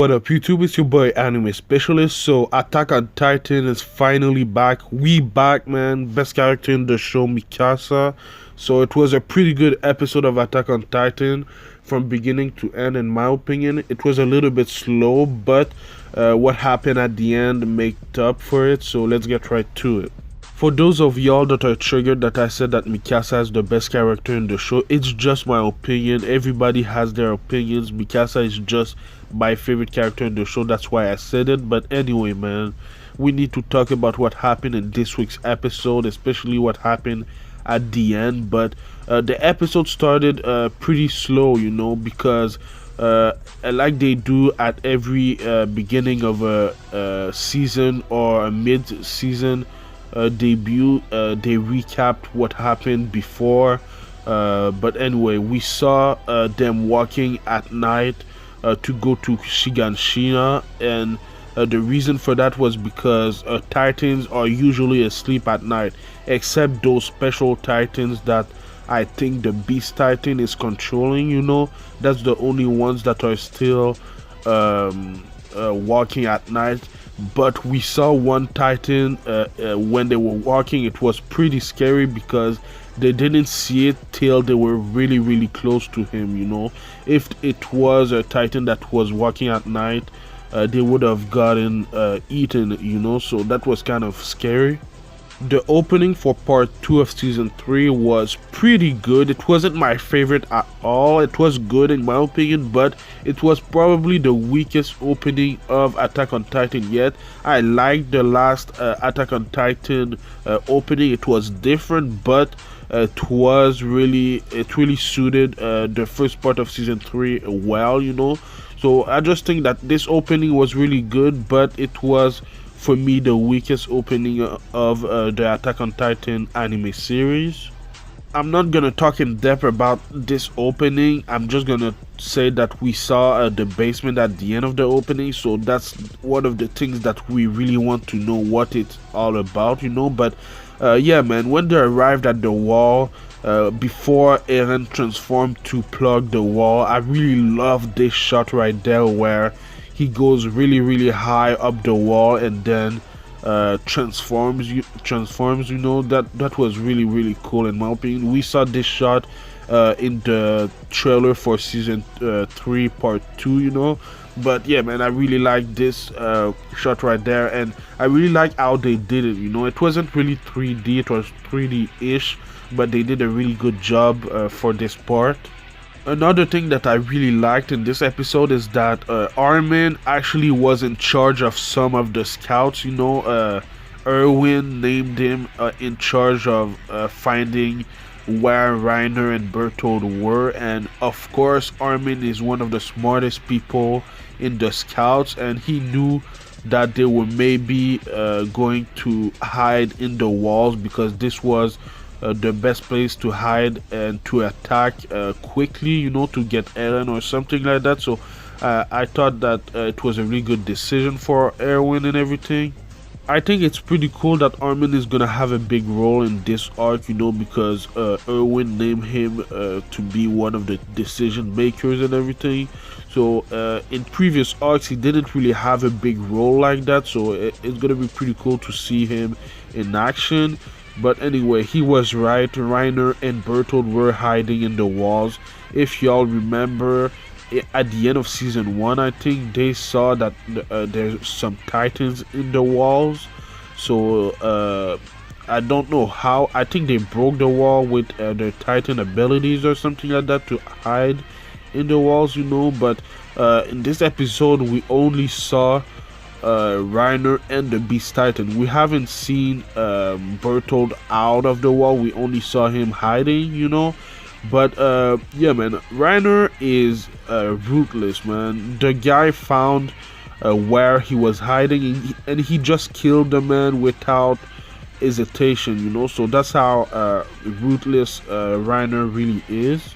What up YouTube, it's your boy Anime Specialist. So Attack on Titan is finally back. We back, man. Best character in the show, Mikasa. So it was a pretty good episode of Attack on Titan from beginning to end. In my opinion, it was a little bit slow, but what happened at the end made up for it. So let's get right to it. For those of y'all that are triggered that I said that Mikasa is the best character in the show, it's just my opinion. Everybody has their opinions. Mikasa is just my favorite character in the show. That's why I said it. But anyway, man, we need to talk about what happened in this week's episode, especially what happened at the end. But the episode started pretty slow, you know, because like they do at every beginning of a season or a mid-season debut, they recapped what happened before, but anyway, we saw them walking at night to go to Shiganshina, and the reason for that was because titans are usually asleep at night, except those special titans that I think the beast titan is controlling, you know. That's the only ones that are still walking at night. But we saw one titan when they were walking. It was pretty scary because they didn't see it till they were really close to him, you know. If it was a titan that was walking at night, they would have gotten eaten, you know. So that was kind of scary. The opening for part 2 of season 3 was pretty good. It wasn't my favorite at all. It was good in my opinion, but it was probably the weakest opening of Attack on Titan yet. I liked the last Attack on Titan opening. It was different, but it really suited the first part of season 3 well, you know. So I just think that this opening was really good, but it was, for me, the weakest opening of the Attack on Titan anime series. I'm not gonna talk in depth about this opening. I'm just gonna say that we saw the basement at the end of the opening, so that's one of the things that we really want to know what it's all about, you know. But yeah, man, when they arrived at the wall, before Eren transformed to plug the wall, I really love this shot right there where he goes really high up the wall and then transforms, you know. That was really cool in my opinion. We saw this shot in the trailer for season 3 part 2, you know. But yeah, man, I really like this shot right there, and I really like how they did it, you know. It wasn't really 3D, it was 3D-ish, but they did a really good job for this part. Another thing that I really liked in this episode is that Armin actually was in charge of some of the scouts, you know. Erwin named him in charge of finding where Reiner and Bertold were, and of course Armin is one of the smartest people in the scouts, and he knew that they were maybe going to hide in the walls because this was the best place to hide and to attack quickly, you know, to get Eren or something like that. So I thought that it was a really good decision for Erwin and everything. I think it's pretty cool that Armin is gonna have a big role in this arc, you know, because Erwin named him to be one of the decision makers and everything. So in previous arcs he didn't really have a big role like that, so it's gonna be pretty cool to see him in action. But anyway, he was right. Reiner and Bertold were hiding in the walls. If y'all remember, at the end of season 1, I think they saw that there's some titans in the walls. So I don't know how. I think they broke the wall with their titan abilities or something like that to hide in the walls, you know. But in this episode we only saw Reiner and the Beast Titan. We haven't seen Bertold out of the wall. We only saw him hiding, you know. But yeah, man, Reiner is ruthless, man. The guy found where he was hiding, and he just killed the man without hesitation, you know. So that's how ruthless Reiner really is.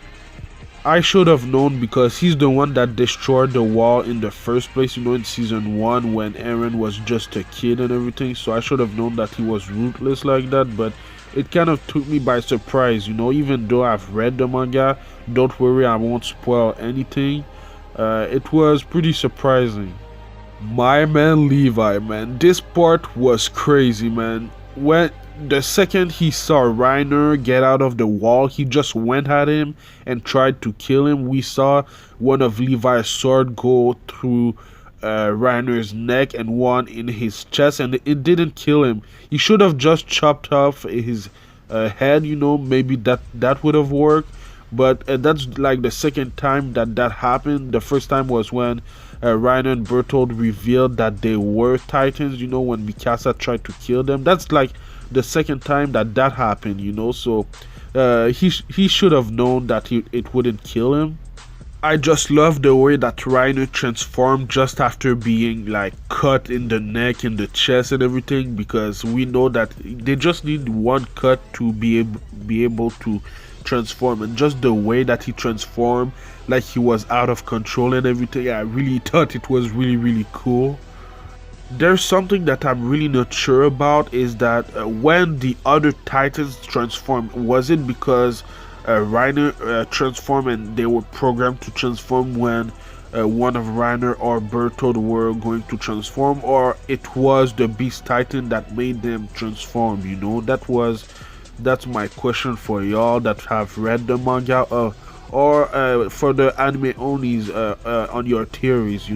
I should have known because he's the one that destroyed the wall in the first place, you know, in season 1 when Eren was just a kid and everything. So I should have known that he was ruthless like that, but it kind of took me by surprise, you know. Even though I've read the manga, don't worry, I won't spoil anything. It was pretty surprising. My man Levi, man, this part was crazy, man. When the second he saw Reiner get out of the wall, he just went at him and tried to kill him. We saw one of Levi's sword go through Reiner's neck and one in his chest, and it didn't kill him. He should have just chopped off his head, maybe that would have worked. But that's like the second time that happened. The first time was when Reiner and Bertold revealed that they were Titans, when Mikasa tried to kill them. That's like the second time that happened, so he should have known that it wouldn't kill him. I just love the way that Reiner transformed just after being like cut in the neck, in the chest and everything, because we know that they just need one cut to be able to transform, and just the way that he transformed, like he was out of control and everything, I really thought it was really really cool. There's something that I'm really not sure about, is that when the other Titans transformed, was it because Reiner transformed and they were programmed to transform when one of Reiner or Bertold were going to transform, or it was the Beast Titan that made them transform? That's my question for y'all that have read the manga, or for the anime onlys, on your theories.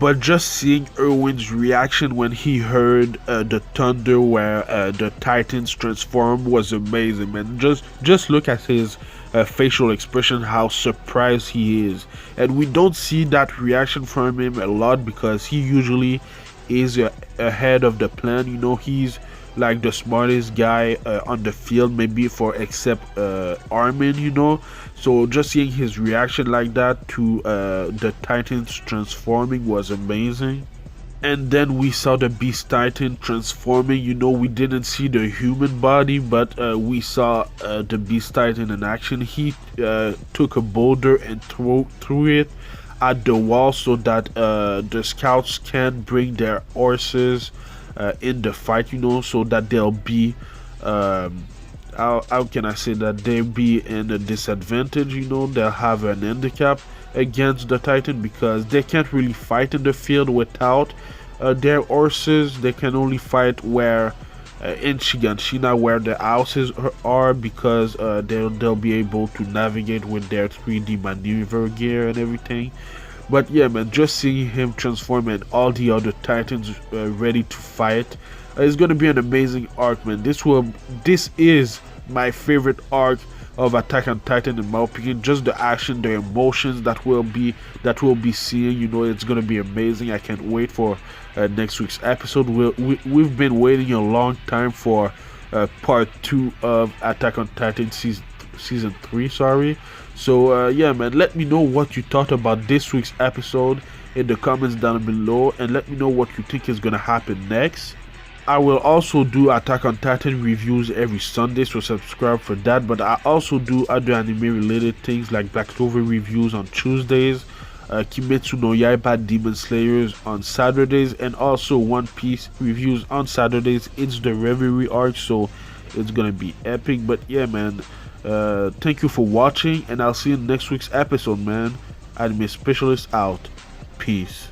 But just seeing Erwin's reaction when he heard the thunder where the Titans transformed was amazing, man. Just look at his facial expression, how surprised he is. And we don't see that reaction from him a lot because he usually is ahead of the plan. He's like the smartest guy on the field, maybe except Armin. So just seeing his reaction like that to the Titans transforming was amazing. And then we saw the Beast Titan transforming. We didn't see the human body, but we saw the Beast Titan in action. He took a boulder and threw it at the wall so that the scouts can bring their horses in the fight, so that they'll be how can I say that they'll be in a disadvantage, they'll have an handicap against the Titan because they can't really fight in the field without their horses. They can only fight where in Shiganshina, where the houses are, because they'll be able to navigate with their 3D maneuver gear and everything. But yeah, man, just seeing him transform and all the other Titans ready to fight is gonna be an amazing arc, man. This is my favorite arc of Attack on Titan, in my opinion. Just the action, the emotions that we'll be seeing. It's gonna be amazing. I can't wait for next week's episode. We've been waiting a long time for part 2 of Attack on Titan season 3. Sorry. So yeah, man, let me know what you thought about this week's episode in the comments down below, and let me know what you think is gonna happen next. I will also do Attack on Titan reviews every Sunday, so subscribe for that. But I also do other anime related things like Black Clover reviews on Tuesdays, Kimetsu no Yaiba Demon Slayers on Saturdays, and also One Piece reviews on Saturdays. It's the Reverie arc, so it's gonna be epic. But yeah, man, thank you for watching, and I'll see you in next week's episode, man. Anime Specialist out. Peace.